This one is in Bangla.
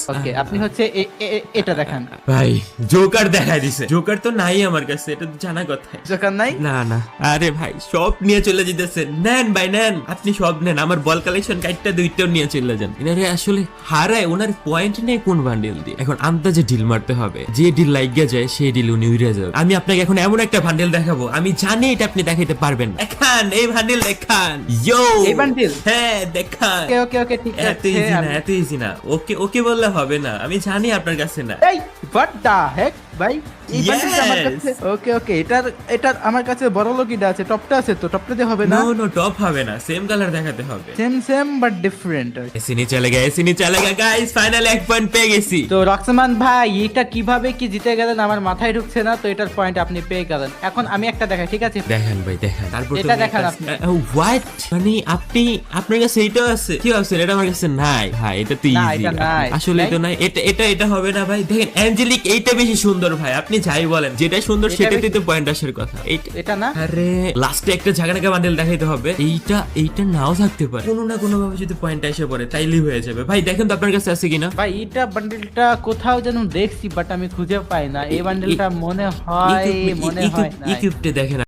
ওকে আপনি হচ্ছে এটা দেখান। ভাই জোকার দেখাই দিছে, জোকার তো নাই আমার কাছে, এটা তো জানা কথা। জোকার নাই? না না, আরে ভাই সব নিয়ে চলে যেতেছে, নেন ভাই নেন, আপনি সব নেন, আমার বল কালেকশন কার্ডটা দুইটাও নিয়ে চলে যান। এনারে আসলে হারায়, ওনার পয়েন্ট নেই কোন বান্ডেল দিয়ে। এখন আন্দাজে ডিল মারতে হবে, যে ডিল লাগিয়ে যায় সেই ডিল উনি উড়ে যাবে। আমি আপনাকে এখন এমন একটা বান্ডেল দেখাবো, আমি জানি এটা আপনি দেখাইতে পারবেন। দেখান এই বান্ডেল, দেখান। ইয়ো এই বান্ডেল? হ্যাঁ দেখান। ওকে ওকে ওকে ঠিক এত আছে। ইজি না, এত ইজি না। ওকে ওকে বললে হবে না, আমি জানি আপনার কাছে না। এই হোয়াট দা হেক ভাই, এই বান্ডেলটা আমার Yes! কাছে। ওকে ওকে, এটার আমার কাছে বড় লোকিটা আছে, টপটা আছে, তো টপটা দিয়ে হবে না? নো নো, টপ হবে না, সেম কালার দেখাতে হবে। Same but different. এসি নিয়ে চলে গেছে, এসি নিয়ে চলে গেছে গাইস, ফাইনালি 1 পয়েন্ট পেয়ে গেছি। তো রক্সমান ভাই এটা কিভাবে কি জিতে গেলেন আমার মাথায় ঢুকছে না, তো এটার পয়েন্ট আপনি পেয়ে গেলেন। এখন আমি একটা দেখাই, ঠিক আছে? দেখান ভাই দেখান, তারপর এটা দেখান আপনি। হোয়াট, মানে আপনি আপনার কাছে এইটাও আছে? কি ভাবছেন এটা আমার কাছে নাই? ভাই এটা তো না, ইজি, এটা নাই। আসলে তো নাই। এটা এটা এটা হবে না ভাই। দেখেন অ্যাঞ্জেলিক এইটা বেশি সুন্দর ভাই, আপনি যাই বলেন, যেটা সুন্দর এটা সেটাতে বেশি- তো পয়েন্ট আসার কথা। এটা না? আরে লাস্টে একটা ঝাঁকানাকা বান্ডেল দেখাইতে হবে, এইটা নাও থাকতে পারে, কোনো না কোনো ভাবে যদি পয়েন্ট এসে পড়ে তাইলেই হয়ে যাবে। ভাই দেখেন তো আপনার কাছে আছে কিনা। ভাই এটা বান্ডেলটা কোথাও যেন দেখছি, বাট আমি খুঁজে পাই না। এই বান্ডেলটা মনে হয় না। ইকুইপটে দেখেন।